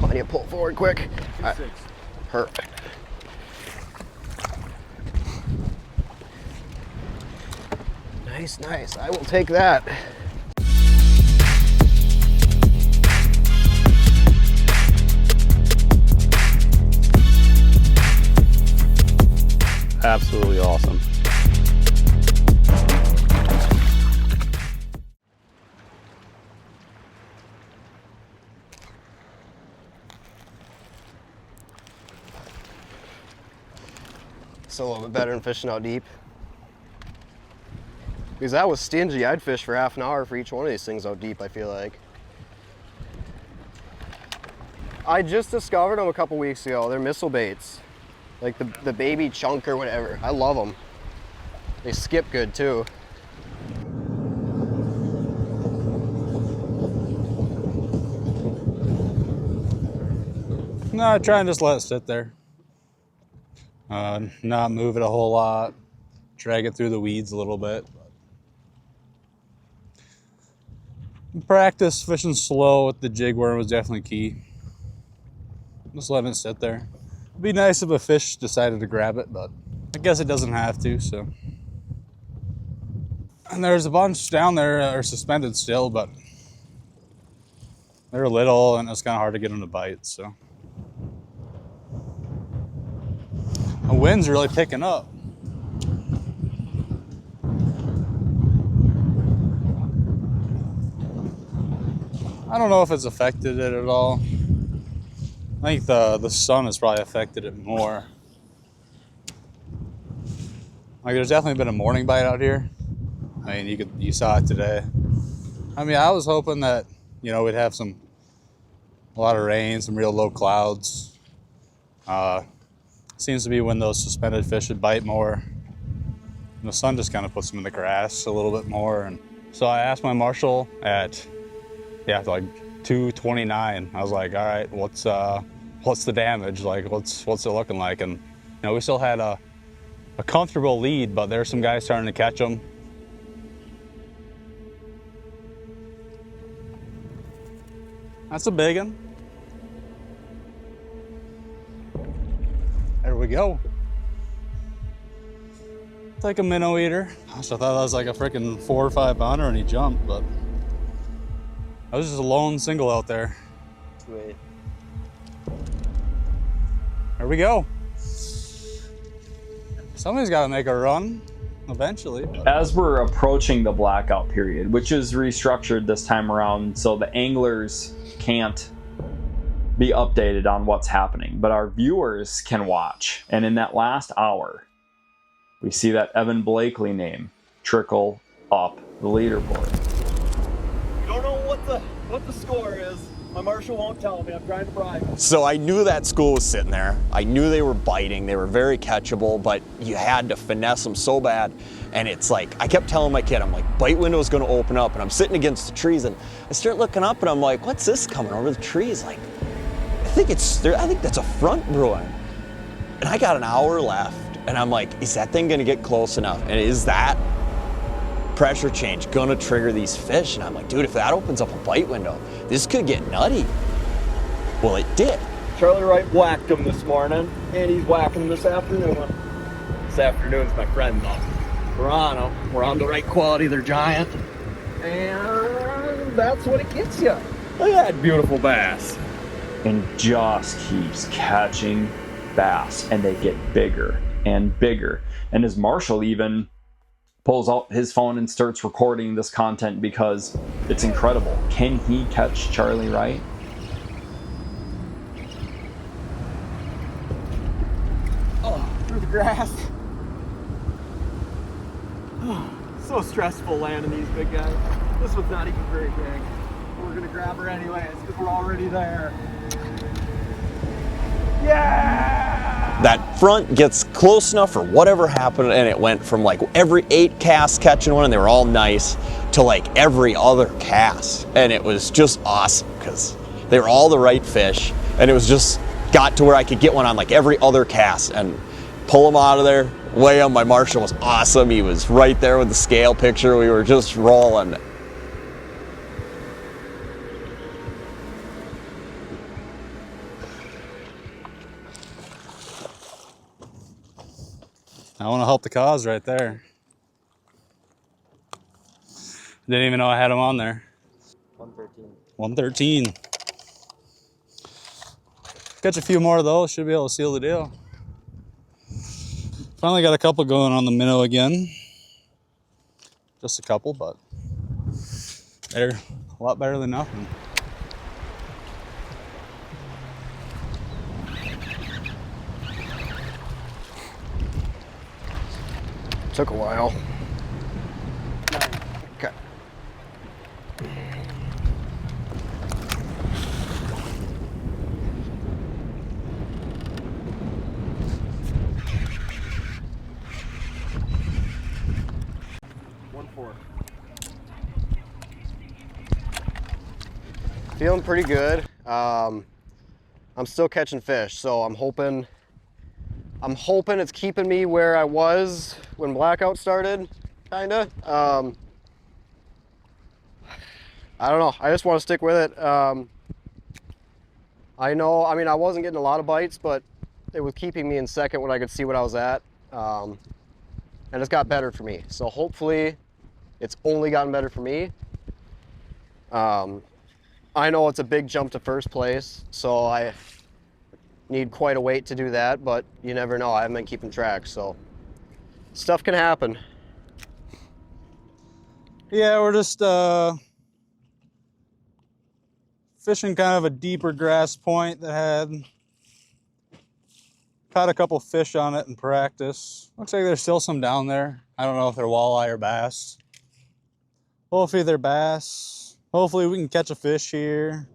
I need to pull forward quick. All right. Perfect. Nice, nice. I will take that.
Absolutely awesome.
It's a little bit better than fishing out deep. Because I was stingy, I'd fish for half an hour for each one of these things out deep, I feel like. I just discovered them a couple weeks ago. They're missile baits. Like the baby chunk or whatever. I love them. They skip good too.
No, I try and just let it sit there. Not move it a whole lot. Drag it through the weeds a little bit. Practice fishing slow with the jig worm was definitely key. Just letting it sit there. It'd be nice if a fish decided to grab it, but I guess it doesn't have to, so. And there's a bunch down there that are suspended still, but they're little and it's kind of hard to get them to bite, so. The wind's really picking up. I don't know if it's affected it at all. I think the sun has probably affected it more. Like there's definitely been a morning bite out here. I mean, you saw it today. I mean, I was hoping that, you know, we'd have a lot of rain, some real low clouds. Seems to be when those suspended fish would bite more. And the sun just kind of puts them in the grass a little bit more. And so I asked my marshal at like 2:29. I was like, all right, what's the damage? Like, what's it looking like? And you know, we still had a comfortable lead, but there's some guys starting to catch them. That's a big one. There we go. It's like a minnow eater. Gosh, I thought that was like a freaking 4 or 5 pounder and he jumped, but I was just a lone single out there.
Sweet.
There we go. Somebody's got to make a run eventually.
As we're approaching the blackout period, which is restructured this time around so the anglers can't be updated on what's happening, but our viewers can watch. And in that last hour, we see that Evan Blakely name trickle up the leaderboard.
Don't know what the score is. My marshal won't tell me. I'm trying to bribe.
So I knew that school was sitting there. I knew they were biting. They were very catchable, but you had to finesse them so bad. And it's like, I kept telling my kid, I'm like, bite window's gonna open up, and I'm sitting against the trees, and I start looking up, and I'm like, what's this coming over the trees? Like, I think that's a front brewing. And I got an hour left, and I'm like, is that thing gonna get close enough? And is that pressure change gonna trigger these fish? And I'm like, dude, if that opens up a bite window, this could get nutty. Well, it did.
Charlie Wright whacked him this morning, and he's whacking him this afternoon. This afternoon's my friend, though. We're on them. We're on the right quality. They're giant. And that's what it gets you. Look at that beautiful bass.
And just keeps catching bass, and they get bigger and bigger. And his marshal even pulls out his phone and starts recording this content because it's incredible. Can he catch Charlie Wright?
Oh, through the grass. Oh, so stressful landing these big guys. This one's not even very big. We're gonna grab her anyways because we're already there. Yeah!
That front gets close enough for whatever happened, and it went from like every 8 casts catching one, and they were all nice, to like every other cast. And it was just awesome because they were all the right fish, and it was just got to where I could get one on like every other cast and pull them out of there, weigh them. My marshal was awesome. He was right there with the scale picture. We were just rolling.
I want to help the cause right there. Didn't even know I had them on there.
113.
113. Catch a few more of those, should be able to seal the deal. Finally got a couple going on the minnow again. Just a couple, but they're a lot better than nothing.
Took a while. Okay. Feeling pretty good. I'm still catching fish, so I'm hoping it's keeping me where I was when blackout started, kinda. I don't know. I just want to stick with it. I know, I mean, I wasn't getting a lot of bites, but it was keeping me in second when I could see what I was at. And it's got better for me. So hopefully it's only gotten better for me. I know it's a big jump to first place, so I need quite a weight to do that, but you never know. I haven't been keeping track, so stuff can happen.
Yeah, we're just fishing kind of a deeper grass point that had caught a couple fish on it in practice. Looks like there's still some down there. I don't know if they're walleye or bass. Hopefully they're bass. Hopefully we can catch a fish here.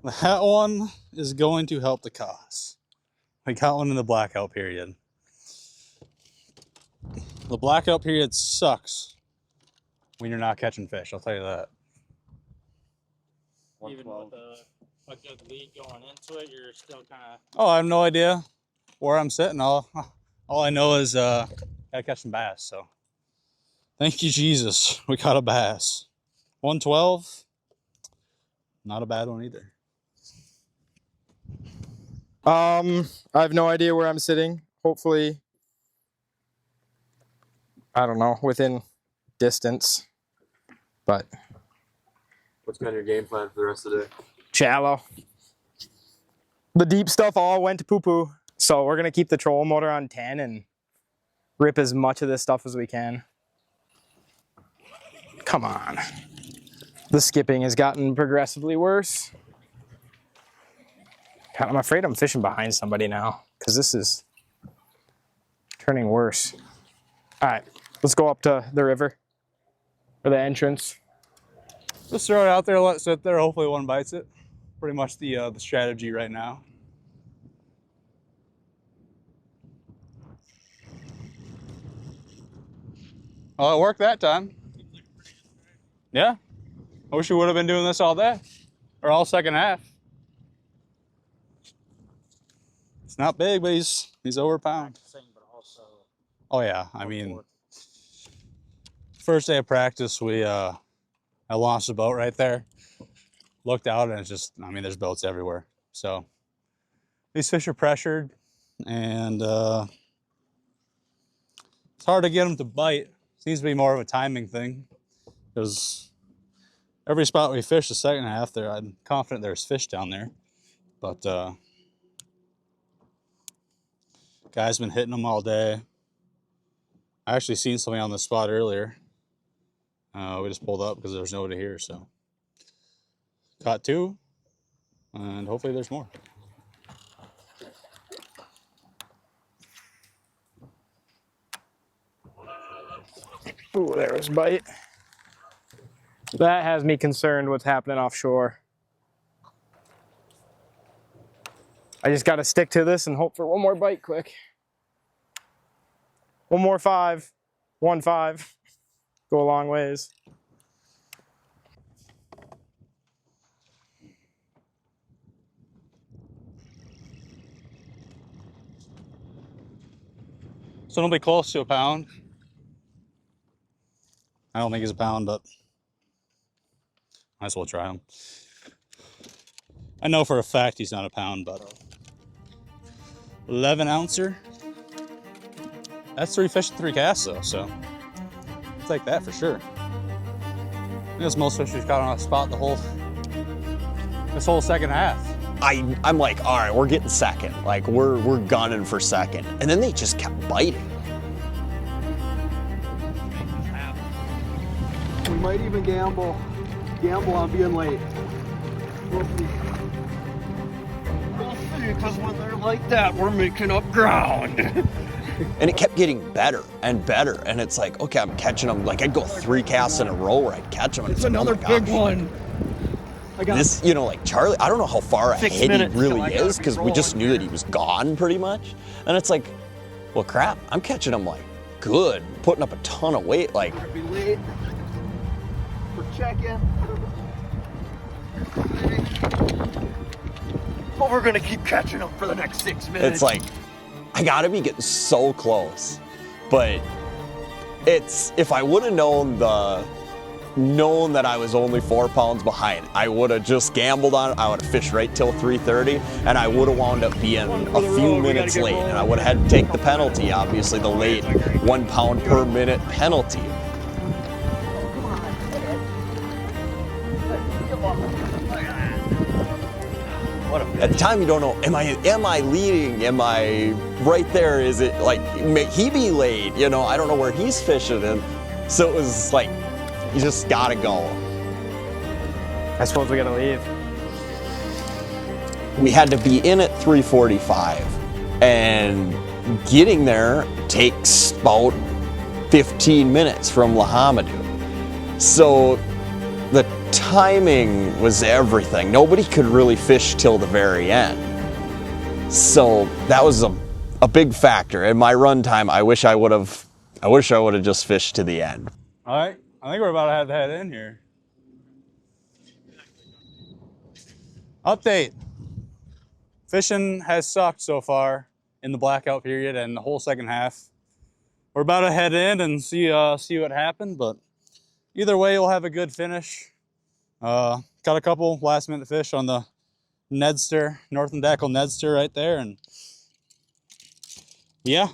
That one is going to help the cause. We got one in the blackout period. The blackout period sucks when you're not catching fish, I'll tell you that.
Even with a good lead going into it, you're still kind of...
Oh, I have no idea where I'm sitting. All I know is gotta catch some bass, so. Thank you, Jesus. We caught a bass. 112. Not a bad one either.
I have no idea where I'm sitting. Hopefully, I don't know, within distance. But
What's kind of your game plan for the rest of the day?
shallow. The deep stuff all went to poo-poo. So we're gonna keep the trolling motor on 10 and rip as much of this stuff as we can. Come on. The skipping has gotten progressively worse. God, I'm afraid I'm fishing behind somebody now because this is turning worse. All right, let's go up to the river or the entrance.
Just throw it out there, let it sit there. Hopefully one bites it. Pretty much the strategy right now. Well, it worked that time. Yeah. I wish we would have been doing this all day or all second half. It's not big, but he's over a pound. Oh yeah, I mean, first day of practice, I launched a boat right there, looked out, and it's just, I mean, there's boats everywhere. So these fish are pressured, and it's hard to get them to bite. Seems to be more of a timing thing, because every spot we fish the second half there, I'm confident there's fish down there, but guys been hitting them all day. I actually seen something on the spot earlier. We just pulled up because there's nobody here, so caught two, and hopefully there's more.
Ooh, there was a bite. That has me concerned what's happening offshore. I just got to stick to this and hope for one more bite quick. One more 5. 1-5. Go a long ways.
So it'll be close to a pound. I don't think it's a pound, but Might as well try him. I know for a fact he's not a pound, but 11 ouncer. That's 3 fish and 3 casts though, so I'll take that for sure. I think that's most fish we've caught on a spot this whole second half.
I'm like, all right, we're getting second. Like we're gunning for second. And then they just kept biting.
We might even gamble on being late. We'll see. We'll see, because when they're like that, we're making up ground.
And it kept getting better and better. And it's like, okay, I'm catching them. Like I'd go 3 casts in a row where I'd catch them. And
It's
like,
another
oh my
big
gosh.
one. I got
This, you know, like Charlie, I don't know how far
6
ahead he
minutes till
really
I gotta
is because we just knew that he was gone pretty much. And it's like, well, crap, I'm catching him like good, putting up a ton of weight. Like,
We're gonna be late for check-in. But we're gonna keep catching them for the next 6 minutes.
it's like, I gotta be getting so close. But it's, if I would have known that I was only 4 pounds behind, I would have just gambled on it. I would have fished right till 3:30, and I would have wound up being a few minutes late, and I would have had to take the penalty, obviously the late 1 pound per minute penalty. At the time, you don't know, am I leading? Am I right there? Is it like, may he be late? You know, I don't know where he's fishing. And so it was like, you just gotta go.
I suppose we gotta leave.
We had to be in at 3:45, and getting there takes about 15 minutes from Homme Dieu. So the timing was everything. Nobody could really fish till the very end. So that was a big factor. In my run time, I wish I would have just fished to the end.
All right, I think we're about to have to head in here. Update. Fishing has sucked so far in the blackout period and the whole second half. We're about to head in and see what happened, but either way, we'll have a good finish. Got a couple last minute fish on the Nedster, North and Dackle Nedster right there, and yeah,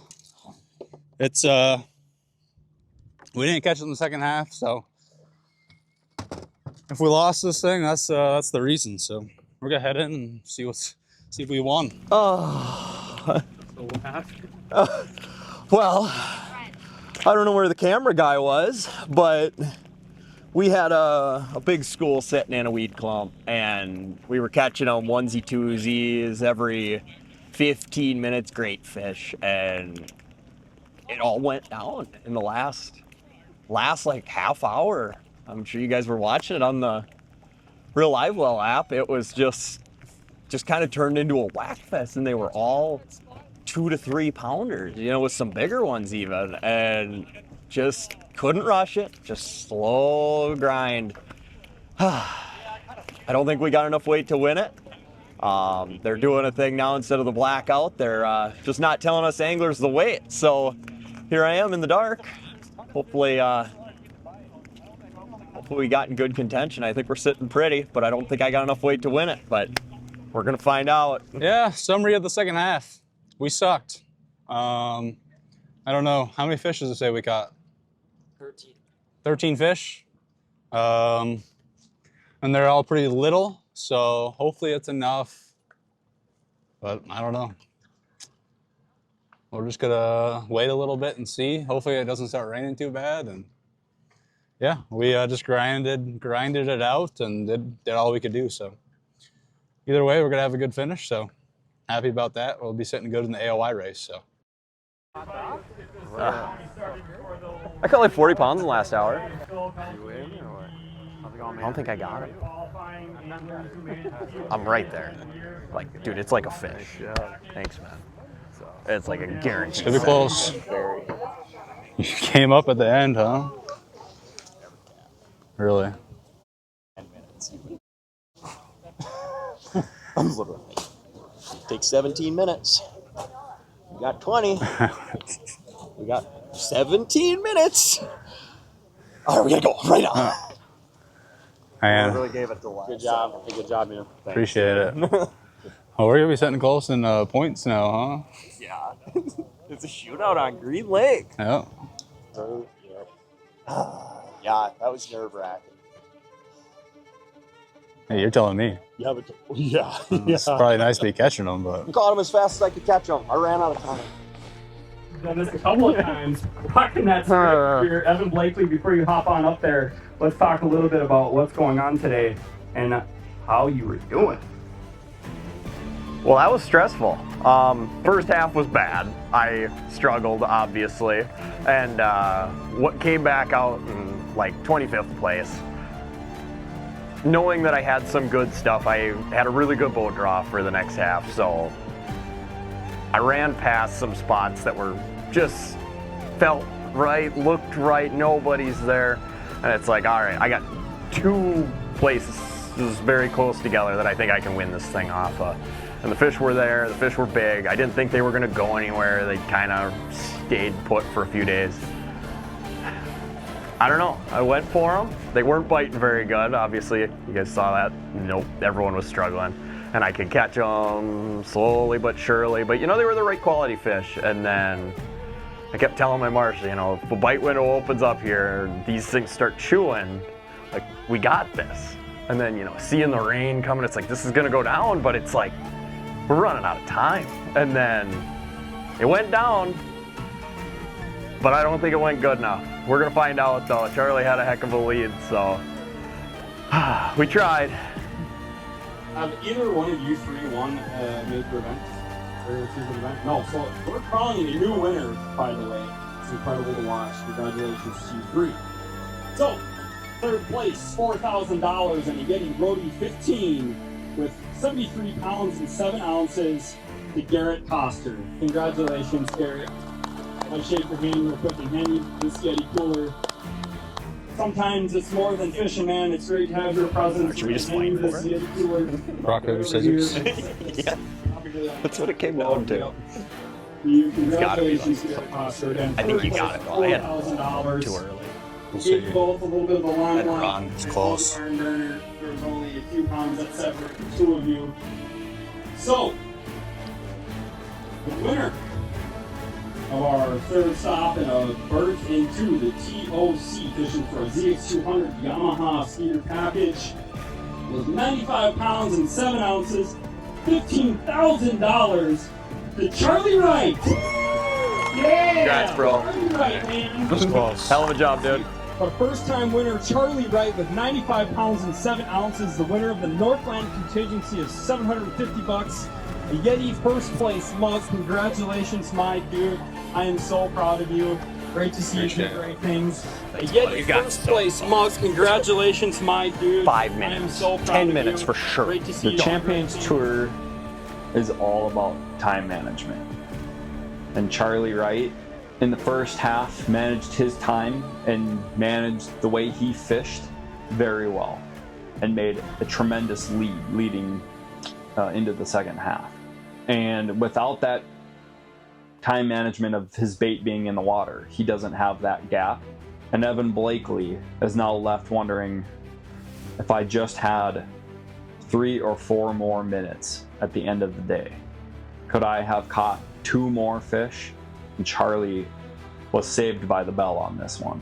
it's we didn't catch it in the second half, so if we lost this thing, that's the reason. So we're gonna head in and see if we won.
Oh. Well, I don't know where the camera guy was, but we had a big school sitting in a weed clump, and we were catching them onesie twosies every 15 minutes, great fish, and it all went down in the last like half hour. I'm sure you guys were watching it on the Reel LiveWell app. It was just kind of turned into a whack fest, and they were all 2 to 3 pounders, you know, with some bigger ones even, and just couldn't rush it, just slow grind. I don't think we got enough weight to win it. They're doing a thing now instead of the blackout. They're just not telling us anglers the weight. So here I am in the dark. Hopefully we got in good contention. I think we're sitting pretty, but I don't think I got enough weight to win it, but we're gonna find out.
Yeah, summary of the second half. We sucked. I don't know. How many fish does it say we caught?
13.
13 fish. And they're all pretty little, so hopefully it's enough. But I don't know. We're just gonna wait a little bit and see. Hopefully it doesn't start raining too bad. And yeah, we just grinded it out and did all we could do. So either way, we're gonna have a good finish. So happy about that. We'll be sitting good in the AOI race. So.
I caught like 40 pounds in the last hour.
You win or what? How's it going, man?
I don't think I got it. I'm right there. Like, dude, it's like a fish. Thanks, man. It's like a guarantee.
Should be close. You came up at the end, huh? Really?
10 minutes. I'm literally. Takes 17 minutes. We got 20. We got 17 minutes. All right, we gotta go right now.
And
really gave it the last.
Good job.
Good job, man.
Appreciate it. Oh, we're gonna be setting close in points now, huh?
Yeah. It's a shootout on Green Lake.
Yeah.
Yeah, that was nerve-wracking.
Hey, you're telling me.
Yeah, but yeah.
It's probably nice to be catching them, but.
Caught him as fast as I could catch him. I ran out of time.
Done this a couple of times. Rocking that script here, Evan Blakely. Before you hop on up there, let's talk a little bit about what's going on today and how you were doing.
Well, that was stressful. First half was bad. I struggled, obviously, and what came back out in like 25th place. Knowing that I had some good stuff, I had a really good boat draw for the next half, so I ran past some spots that were just felt right, looked right, nobody's there, and it's like, all right, I got 2 places very close together that I think I can win this thing off of. And the fish were there, the fish were big. I didn't think they were gonna go anywhere. They kind of stayed put for a few days. I don't know, I went for them. They weren't biting very good, obviously. You guys saw that. Nope, everyone was struggling. And I could catch them slowly but surely. But you know, they were the right quality fish. And then I kept telling my marshal, you know, if the bite window opens up here, these things start chewing, like, we got this. And then, you know, seeing the rain coming, it's like, this is gonna go down, but it's like, we're running out of time. And then it went down, but I don't think it went good enough. We're gonna find out though. Charlie had a heck of a lead, so we tried.
Have either one of you 3 won major events or season event? No, so we're calling a new winner, by the way. It's incredible to watch. Congratulations to you 3. So, 3rd place, $4,000, and a Yeti Brody 15 with 73 pounds and 7 ounces to Garrett Coster. Congratulations, Garrett. I'll shake your hand real quick and hand you this Yeti cooler. Sometimes it's more than fishing, man. It's great to have your presence.
Should we just fight for it?
Rock, paper, scissors.
Yeah, that's what it came down to.
It's
gotta be
like
I think you got it. Well, I had too early.
We'll see. Both a little bit of a long one.
Wrong. It's close.
There's only a few pounds that separate the 2 of you. So, the winner of our 3rd stop and a berth into the TOC fishing for a ZX200 Yamaha Skeeter package was 95 pounds and 7 ounces, $15,000 to Charlie Wright. Yeah!
Congrats, bro.
Charlie Wright, man.
That was close.
Hell of a job, dude.
Our first-time winner, Charlie Wright, with 95 pounds and 7 ounces. The winner of the Northland contingency is $750. A Yeti first place mug. Congratulations, my dude. I am so proud of you. Great to see you do great things. A Yeti first place mug. Congratulations, my dude.
5 minutes.
I am so proud
10
of
minutes
you.
for sure.
Great to see
The
you.
Champions Tour is all about time management. And Charlie Wright, in the first half, managed his time and managed the way he fished very well and made a tremendous lead leading into the second half. And without that time management of his bait being in the water, he doesn't have that gap. And Evan Blakely is now left wondering, if I just had 3 or 4 more minutes at the end of the day, could I have caught 2 more fish? And Charlie was saved by the bell on this one.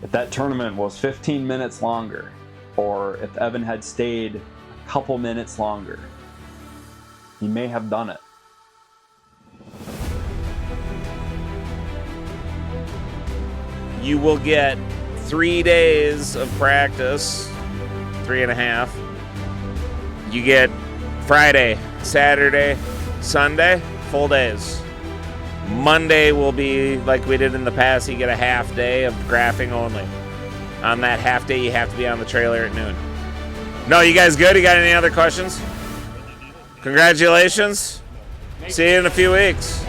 If that tournament was 15 minutes longer, or if Evan had stayed a couple minutes longer, he may have done it.
You will get 3 days of practice, 3.5. You get Friday, Saturday, Sunday, full days. Monday will be like we did in the past. You get a half day of graphing only. On that half day, you have to be on the trailer at noon. No, you guys good? You got any other questions? Congratulations. See you in a few weeks.